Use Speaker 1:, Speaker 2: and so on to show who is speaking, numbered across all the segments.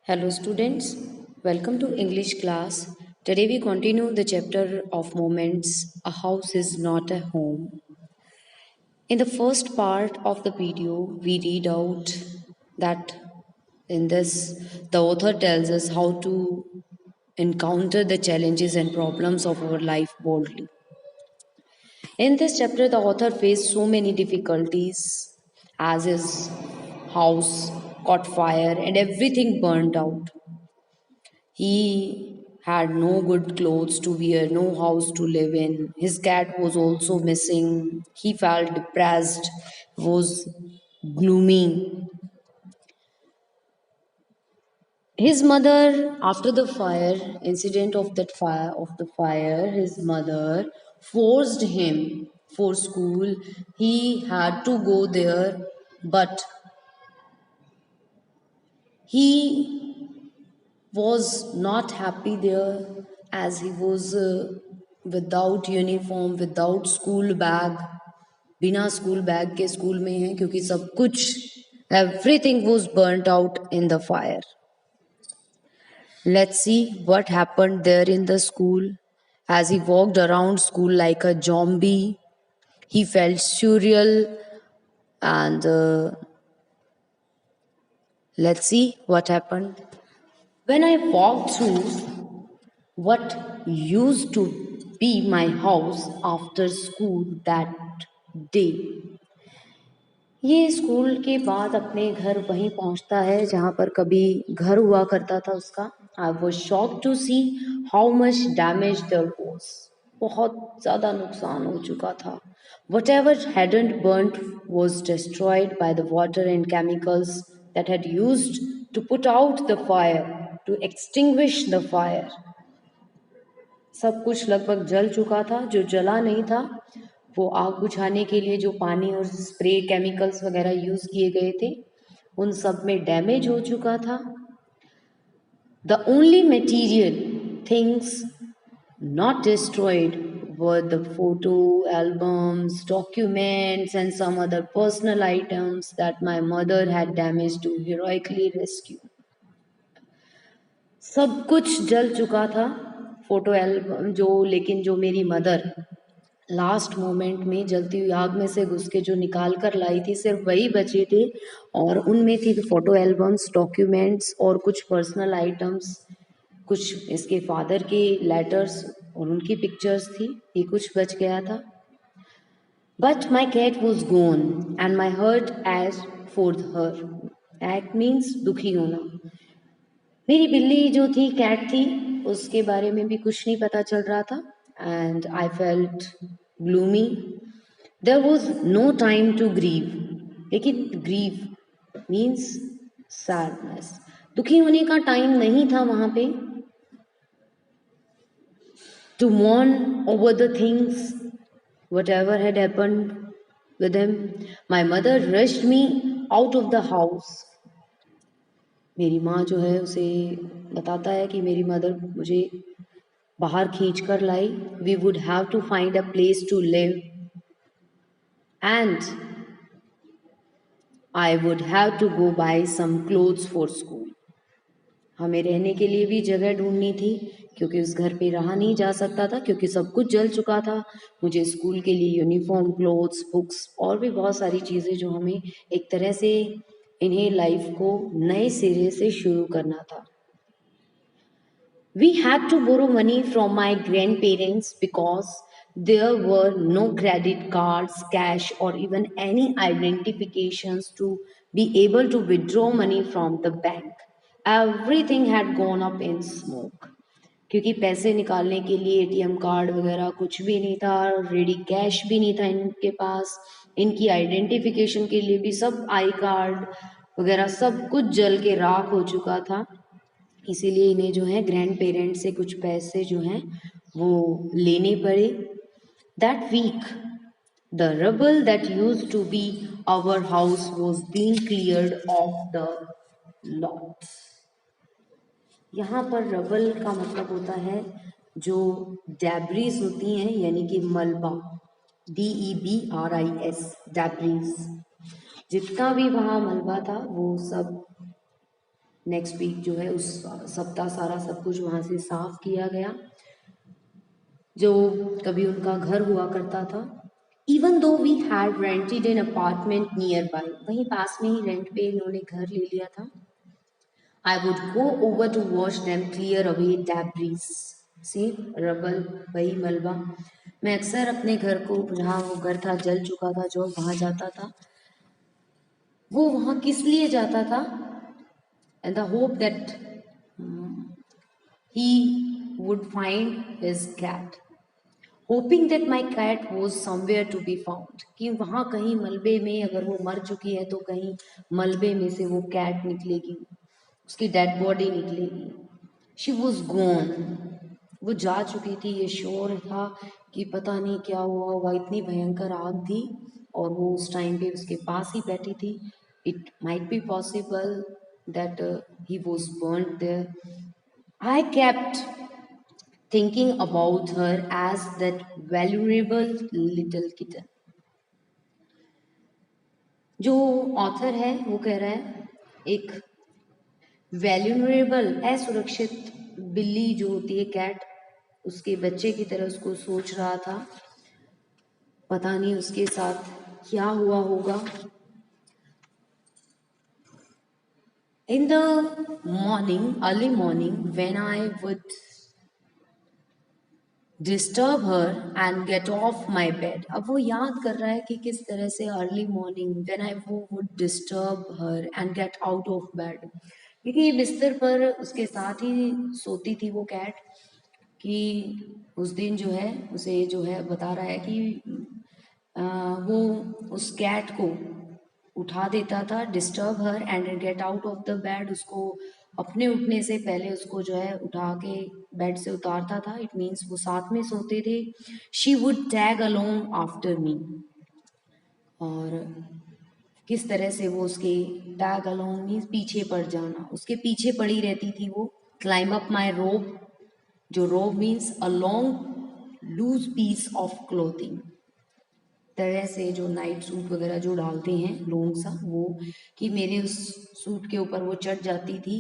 Speaker 1: Hello students, welcome to English class. Today we continue the chapter of moments. A house is not a home. In the first part of the video, we read out that in this the author tells us how to encounter the challenges and problems of our life boldly. In this chapter, the author faced so many difficulties as his house caught fire and everything burned out. He had no good clothes to wear, no house to live in. His cat was also missing. He felt depressed, was gloomy. His mother, after the fire incident of the fire, his mother forced him for school. He had to go there, but he was not happy there as he was without uniform, without school bag. बिना school bag के school में है क्योंकि सब कुछ everything was burnt out in the fire. Let's see what happened there in the school. As he walked around school like a zombie, he felt surreal and let's see what happened. When I walked through what used to be my house after school that day, ये school के बाद अपने घर वहीं पहुंचता है जहां पर कभी घर हुआ करता था उसका. I was shock to see how much damage there was. बहुत ज़्यादा नुकसान हो चुका था. Whatever hadn't burned was destroyed by the water and chemicals that had used to put out the fire, to extinguish the fire. सब कुछ लगभग जल चुका था. जो जला नहीं था वो आग बुझाने के लिए जो पानी और स्प्रे केमिकल्स वगैरह यूज किए गए थे उन सब में डैमेज हो चुका था. The only material things not destroyed were the photo albums, documents, and some other personal items that my mother had damaged to heroically rescue. सब कुछ जल चुका था. फोटो एल्बम लेकिन जो मेरी मदर लास्ट मोमेंट में जलती हुई आग में से घुस के जो निकाल कर लाई थी सिर्फ वही बचे थे और उनमें थी फोटो एल्बम्स, डॉक्यूमेंट्स और कुछ पर्सनल आइटम्स. कुछ इसके फादर के लेटर्स और उनकी पिक्चर्स थी. ये कुछ बच गया था. But my cat was gone and my heart ached for her. एक्ट मीन्स दुखी होना. मेरी बिल्ली जो थी, कैट थी, उसके बारे में भी कुछ नहीं पता चल रहा था. And I felt gloomy. There was no time to grieve. लेकिन ग्रीव मीन्स सैडनेस. दुखी होने का टाइम नहीं था वहां पे. To mourn over the things, whatever had happened with him. My mother rushed me out of the house. मेरी माँ जो है उसे बताता है कि मेरी मदर मुझे बाहर खींच कर लाई. We would have to find a place to live and I would have to go buy some clothes for school. हमें रहने के लिए भी जगह ढूंढनी थी क्योंकि उस घर पे रहा नहीं जा सकता था क्योंकि सब कुछ जल चुका था. मुझे स्कूल के लिए यूनिफॉर्म, क्लोथ्स, बुक्स और भी बहुत सारी चीज़ें जो हमें एक तरह से इन्हें लाइफ को नए सिरे से शुरू करना था. We had to borrow money from my grandparents because there were no credit cards, cash, or even any identifications to be able to withdraw money from the bank. Everything had gone up in smoke. क्योंकि पैसे निकालने के लिए ATM card वगैरह कुछ भी नहीं था. रेडी कैश भी नहीं था इनके पास. इनकी आइडेंटिफिकेशन के लिए भी सब आई कार्ड वगैरह सब कुछ जल के राख हो चुका था. इसीलिए इन्हें जो है ग्रैंड पेरेंट्स से कुछ पैसे जो हैं वो लेने पड़े. That week the rubble that used to be our house was being cleared off the lot. यहाँ पर रबल का मतलब होता है जो डेब्रीज होती हैं यानी कि मलबा. DEBRIS, debris. जितना भी वहाँ मलबा था वो सब नेक्स्ट वीक जो है उस सप्ताह सारा सब कुछ वहाँ से साफ किया गया, जो कभी उनका घर हुआ करता था। Even though we had rented an apartment nearby, वहीं पास में ही रेंट पे इन्होंने घर ले लिया था। I would go over to watch them clear away debris, सी रबल, वही मलबा। मैं अक्सर अपने घर को, जहाँ वो घर था जल चुका था जो, वहाँ जाता था। वो वहाँ किस लिए जाता था? And the hope that he would find his cat, hoping that my cat was somewhere to be found, कि वहाँ कहीं मलबे में, अगर वो मर चुकी है तो कहीं मलबे में से वो कैट निकलेगी, उसकी डेड बॉडी निकलेगी। शी वॉज गॉन, वो जा चुकी थी। ये श्योर था कि पता नहीं क्या हुआ होगा, इतनी भयंकर आग थी और वो उस टाइम पे उसके पास ही बैठी थी। It might be possible that he was burned there. I kept thinking about her as that valuable little kitten. जो ऑथर है वो कह रहा है एक वैल्यूरेबल, असुरक्षित बिल्ली जो होती है कैट, उसके बच्चे की तरह उसको सोच रहा था। पता नहीं उसके साथ क्या हुआ होगा। In the morning, early morning, when I would disturb her and get off my bed, अब वो याद कर रहा है कि किस तरह से अर्ली मॉर्निंग व्हेन आई वो would disturb her and get out of bed, क्योंकि बिस्तर पर उसके साथ ही सोती थी वो कैट। कि उस दिन जो है उसे जो है बता रहा है कि वो उस कैट को उठा देता था, disturb her and get out of the bed, उसको अपने उठने से पहले उसको जो है उठा के बेड से उतारता था। इट मीन्स वो साथ में सोते थे। She would tag along after me, और किस तरह से वो उसके टैग अलोंग मीन्स पीछे पड़ जाना, उसके पीछे पड़ी रहती थी वो। क्लाइंब अप माई रोब, जो robe means a long loose piece of clothing, तरह से जो नाइट सूट वगैरह जो डालते हैं लॉन्ग सा, वो कि मेरे उस सूट के ऊपर वो चढ़ जाती थी।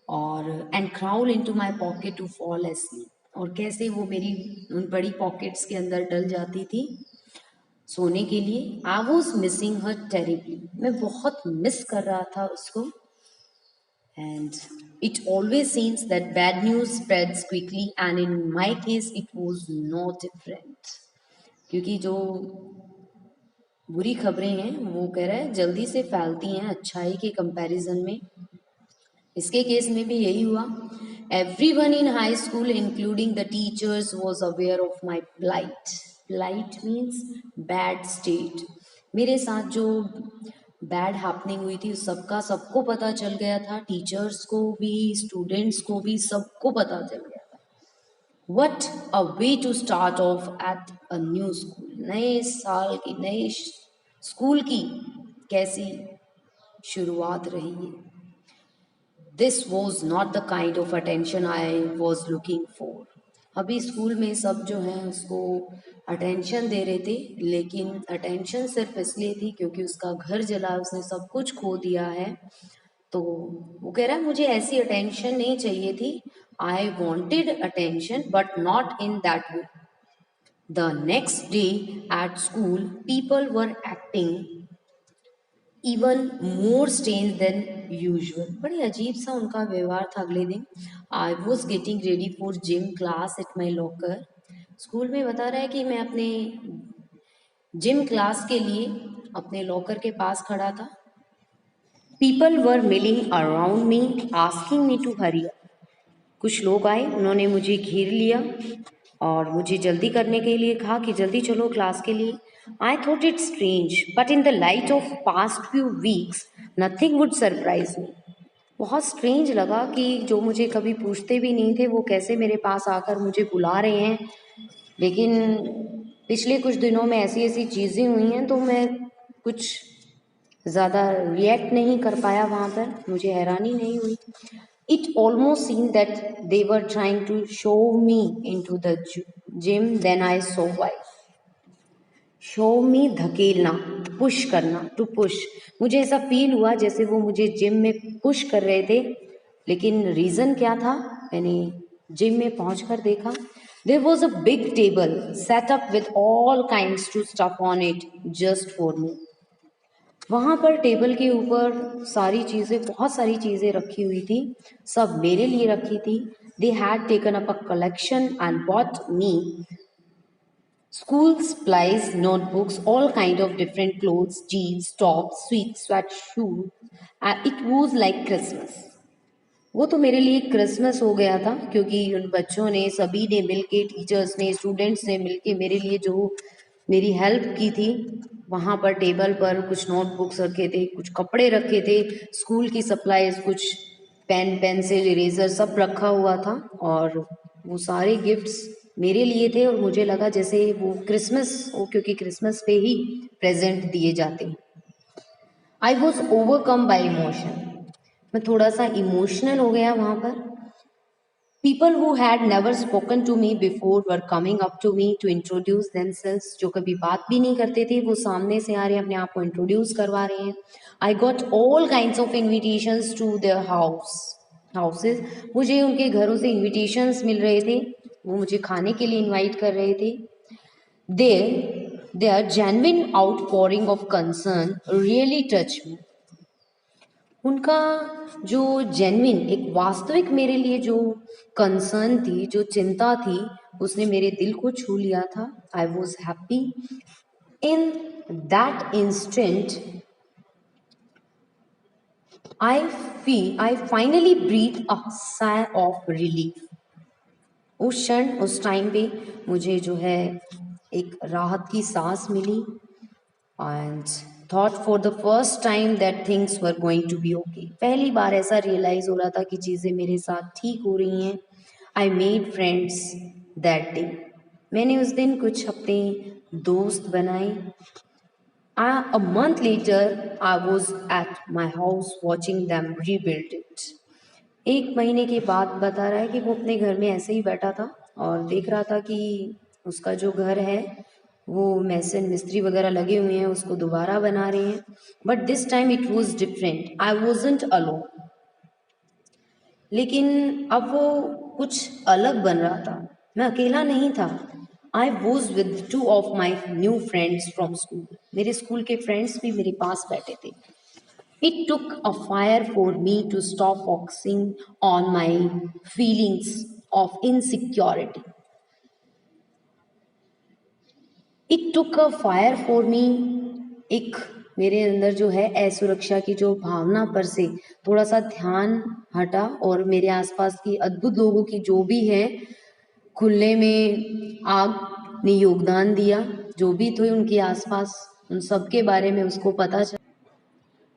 Speaker 1: और and crawl into my pocket to fall asleep, और कैसे वो मेरी उन बड़ी पॉकेट्स के अंदर डल जाती थी सोने के लिए। I was missing her terribly, मैं बहुत मिस कर रहा था उसको। And it always seems that bad news spreads quickly and in my case it was not different, क्योंकि जो बुरी खबरें हैं वो कह रहा है जल्दी से फैलती हैं अच्छाई के कंपैरिजन में। इसके केस में भी यही हुआ। Everyone in high school including the teachers was aware of my plight. Plight means bad state. मेरे साथ जो बैड हैपनिंग हुई थी सबका सबको पता चल गया था, टीचर्स को भी, स्टूडेंट्स को भी, सबको पता चल गया था। What a way to start off at a new school, नए साल की, नए स्कूल की कैसी शुरुआत रही है। This was not the kind of attention I was looking for. अभी स्कूल में सब जो है उसको अटेंशन दे रहे थे, लेकिन अटेंशन सिर्फ इसलिए थी क्योंकि उसका घर जला, उसने सब कुछ खो दिया है। तो वो कह रहा है मुझे ऐसी अटेंशन नहीं चाहिए थी। I wanted attention but not in that way. The next day at school people were acting even more strange than usual, बड़े अजीब सा उनका व्यवहार था अगले दिन। I was getting ready for gym class at my locker, school में बता रहा है कि मैं अपने जिम क्लास के लिए अपने लॉकर के पास खड़ा था। People were milling around me asking me to hurry up, कुछ लोग आए, उन्होंने मुझे घेर लिया और मुझे जल्दी करने के लिए कहा कि जल्दी चलो क्लास के लिए। I thought it strange but in the light of past few weeks nothing would surprise me. बहुत स्ट्रेंज लगा कि जो मुझे कभी पूछते भी नहीं थे वो कैसे मेरे पास आकर मुझे बुला रहे हैं। लेकिन पिछले कुछ दिनों में ऐसी ऐसी चीज़ें हुई हैं तो मैं कुछ ज़्यादा रिएक्ट नहीं कर पाया वहाँ पर, मुझे हैरानी नहीं हुई। It almost seemed that they were trying to shove me into the gym. Then I saw why. Shove me, धकेलना, पुश करना, टू पुश। मुझे ऐसा फील हुआ जैसे वो मुझे जिम में पुश कर रहे थे। लेकिन रीज़न क्या था? मैंने जिम में पहुंचकर देखा, there was a big table set up with all kinds to stuff on it just for me. वहाँ पर टेबल के ऊपर सारी चीज़ें, बहुत सारी चीज़ें रखी हुई थी, सब मेरे लिए रखी थी। They had taken up a collection and bought me school supplies, notebooks, all kind of different clothes, jeans, tops, sweat shoes. It was like Christmas. वो तो मेरे लिए क्रिसमस हो गया था, क्योंकि उन बच्चों ने, सभी ने मिलके, टीचर्स ने, स्टूडेंट्स ने मिलके मेरे लिए जो मेरी हेल्प की थी। वहाँ पर टेबल पर कुछ नोटबुक्स रखे थे, कुछ कपड़े रखे थे, स्कूल की सप्लाईज, कुछ पेन, पेंसिल, इरेजर सब रखा हुआ था, और वो सारे गिफ्ट्स मेरे लिए थे। और मुझे लगा जैसे वो क्रिसमस हो, क्योंकि क्रिसमस पे ही प्रेजेंट दिए जाते हैं। I was overcome by emotion. मैं थोड़ा सा इमोशनल हो गया वहाँ पर। People who had never spoken to me before were coming up to me to introduce themselves. जो कभी बात भी नहीं करते थे, वो सामने से आ रहे हैं, अपने आप को इंट्रोड्यूस करवा रहे हैं। I got all kinds of invitations to their houses. मुझे उनके घरों से इन्विटेशंस मिल रहे थे, वो मुझे खाने के लिए इनवाइट कर रहे थे। Their genuine outpouring of concern really touch me. उनका जो जेन्युइन, एक वास्तविक मेरे लिए जो कंसर्न थी, जो चिंता थी, उसने मेरे दिल को छू लिया था। I was happy in that instant. I finally breathe a sigh of relief. उस क्षण, उस टाइम पे मुझे जो है एक राहत की सांस मिली, and thought for the first time that things were going to be okay. पहली बार ऐसा रियलाइज हो रहा था कि चीज़ें मेरे साथ ठीक हो रही हैं। I made friends that day. मैंने उस दिन कुछ अपने दोस्त बनाए। A month later, I was at my house watching them rebuild it. एक महीने के बाद बता रहा है कि वो अपने घर में ऐसे ही बैठा था और देख रहा था कि उसका जो घर है, वो मैसन मिस्त्री वगैरह लगे हुए हैं, उसको दोबारा बना रहे हैं। But this time it was different. I wasn't alone. लेकिन अब वो कुछ अलग बन रहा था, मैं अकेला नहीं था। I was with two of my new friends from school. मेरे स्कूल के फ्रेंड्स भी मेरे पास बैठे थे। It took a fire for me to stop focusing on my feelings of insecurity. It took a fire for me। एक मेरे अंदर जो है असुरक्षा की जो भावना पर से थोड़ा सा ध्यान हटा, और मेरे आसपास की अद्भुत लोगों की जो भी है खुलने में आग ने योगदान दिया। जो भी थे उनके आसपास, उन सब के बारे में उसको पता चला।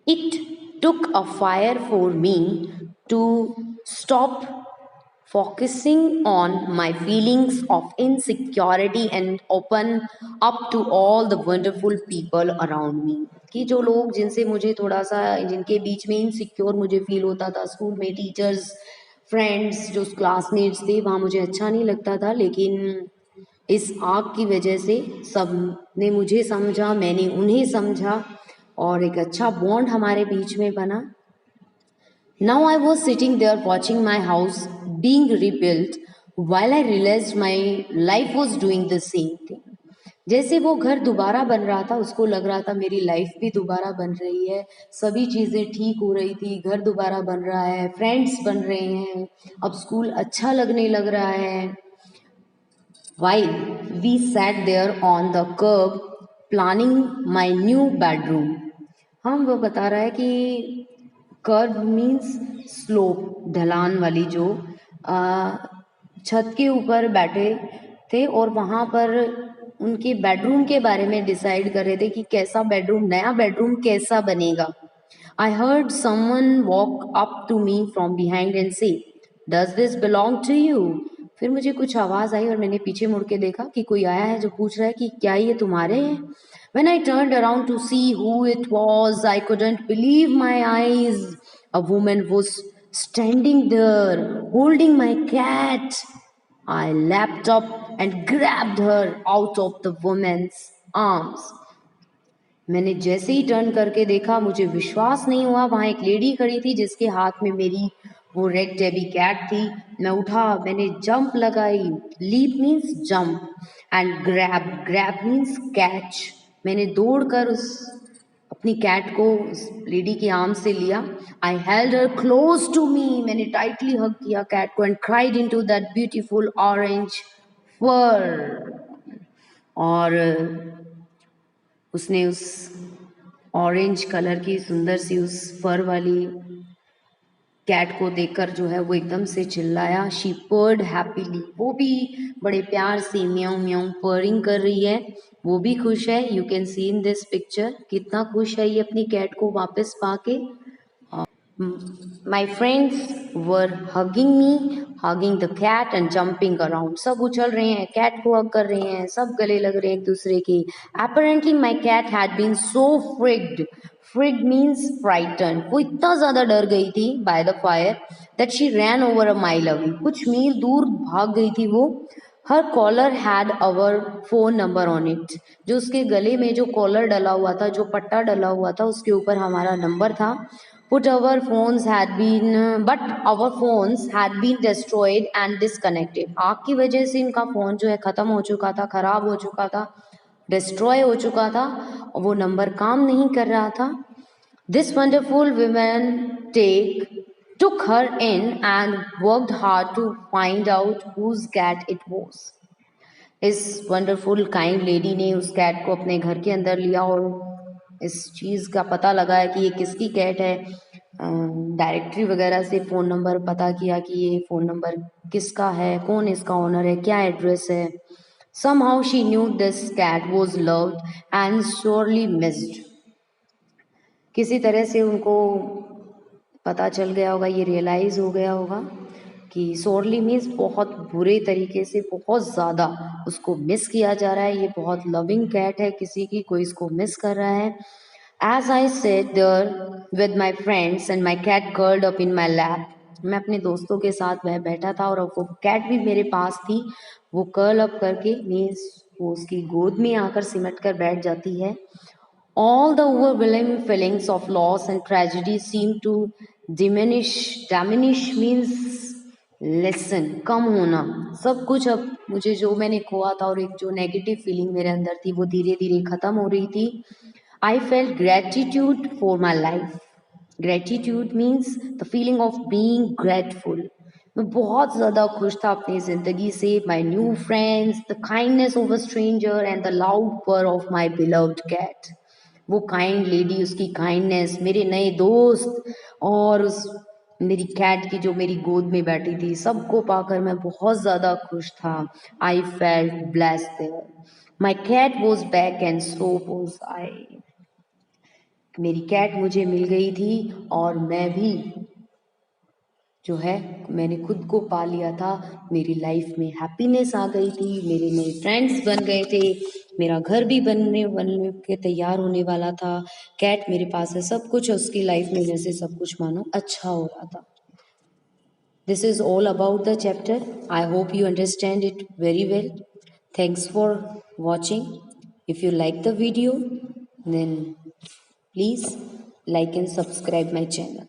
Speaker 1: It took a fire for me to stop focusing on my feelings of insecurity and open up to all the wonderful people around me। कि जो लोग जिनसे मुझे थोड़ा सा, जिनके बीच में इनसिक्योर मुझे फील होता था, स्कूल में टीचर्स, फ्रेंड्स, जो क्लासमेट्स थे, वहाँ मुझे अच्छा नहीं लगता था, लेकिन इस आग की वजह से सब ने मुझे समझा, मैंने उन्हें समझा, और एक अच्छा बॉन्ड हमारे बीच में बना। Now I was sitting there watching my house being rebuilt while I realized my life was doing the same thing। जैसे वो घर दोबारा बन रहा था, उसको लग रहा था मेरी लाइफ भी दोबारा बन रही है, सभी चीज़ें ठीक हो रही थी, घर दोबारा बन रहा है, फ्रेंड्स बन रहे हैं, अब स्कूल अच्छा लगने लग रहा है। While we sat there on the curb planning my new bedroom। हम, वो बता रहा है कि कर्व मीन्स स्लोप, ढलान वाली, जो छत के ऊपर बैठे थे और वहाँ पर उनके बेडरूम के बारे में डिसाइड कर रहे थे कि कैसा बेडरूम, नया बेडरूम कैसा बनेगा। I heard someone walk up to me from behind and say, does this belong to you. फिर मुझे कुछ आवाज़ आई और मैंने पीछे मुड़ के देखा कि कोई आया है जो पूछ रहा है कि क्या ये तुम्हारे हैं। When I turned around to see who it was, I couldn't believe my eyes. A woman was standing there, holding my cat. I leapt up and grabbed her out of the woman's arms. मैंने जैसे ही turn करके देखा, मुझे विश्वास नहीं हुआ, वहां एक लेडी खड़ी थी जिसके हाथ में मेरी वो रेड टेबी कैट थी। मैं उठा, मैंने जंप लगाई। Leap means jump and grab, grab means catch. मैंने दौड़कर उस अपनी कैट को उस लेडी के आर्म से लिया। I held her close to me, मैंने टाइटली हग किया कैट को and cried into that beautiful orange fur. और उसने उस ऑरेंज कलर की सुंदर सी उस फर वाली कैट को देखकर जो है वो एकदम से चिल्लाया। शी पर्ड हैप्पीली, वो भी बड़े प्यार से म्याऊं म्याऊं पर्रिंग कर रही है, वो भी खुश है। You can see in this picture कितना खुश है ये अपनी कैट को वापस पाके। My friends were hugging me, hugging the cat and jumping around. सब उछल रहे हैं, कैट को हग कर रहे हैं, सब गले लग रहे हैं एक दूसरे के। Apparently my cat had been so freaked. Freaked means frightened. वो इतना ज्यादा डर गई थी by the fire that she ran over a mile away. कुछ मील दूर भाग गई थी वो। Her collar had our phone number on it. जो उसके गले में जो कॉलर डला हुआ था, जो पट्टा डला हुआ था, उसके ऊपर हमारा नंबर था। But our phones had been destroyed and disconnected. आग की वजह से इनका फोन जो है खत्म हो चुका था, खराब हो चुका था, डिस्ट्रॉय हो चुका था, और वो नंबर काम नहीं कर रहा था। This wonderful woman took her in and worked hard to find out whose cat it was. इस वंडरफुल काइंड लेडी ने उस कैट को अपने घर के अंदर लिया और इस चीज़ का पता लगाया कि ये किसकी कैट है। डायरेक्टरी वगैरह से फ़ोन नंबर पता किया कि ये फ़ोन नंबर किसका है, कौन इसका ओनर है, क्या एड्रेस है। Somehow she knew this cat was loved and sorely missed. किसी तरह से उनको पता चल गया होगा, ये रियलाइज़ हो गया होगा कि सोरली मीन्स बहुत बुरे तरीके से, बहुत ज़्यादा उसको मिस किया जा रहा है। ये बहुत लविंग कैट है, किसी की कोई इसको मिस कर रहा है। As I sat there with my friends and my cat curled up in my lap, मैं अपने दोस्तों के साथ वह बैठा था और वो कैट भी मेरे पास थी। वो कर्ल अप करके मीन्स वो उसकी गोद में आकर सिमट कर बैठ जाती है। All the overwhelming feelings of loss and tragedy seem to diminish. Diminish means lessen, कम होना। सब कुछ अब मुझे जो मैंने खोआ था और एक जो नेगेटिव फीलिंग मेरे अंदर थी वो धीरे धीरे खत्म हो रही थी। I felt gratitude for my life. Gratitude means the feeling of being grateful. मैं बहुत ज़्यादा खुश था अपनी ज़िंदगी से। My new friends, the kindness of a stranger and the loud purr of my beloved cat. वो काइंड लेडी, उसकी काइंडनेस, मेरे नए दोस्त और उस मेरी कैट की जो मेरी गोद में बैठी थी, सबको पाकर मैं बहुत ज़्यादा खुश था। I felt blessed there. My cat was back and so was I. मेरी कैट मुझे मिल गई थी और मैं भी जो है मैंने खुद को पा लिया था। मेरी लाइफ में हैप्पीनेस आ गई थी, मेरे नए फ्रेंड्स बन गए थे, मेरा घर भी बनने के तैयार होने वाला था। कैट मेरे पास है, सब कुछ उसकी लाइफ में जैसे सब कुछ मानो अच्छा हो रहा था। This is all about the chapter. I hope you understand it very well. Thanks for watching. If you like the video, then please like and subscribe my channel.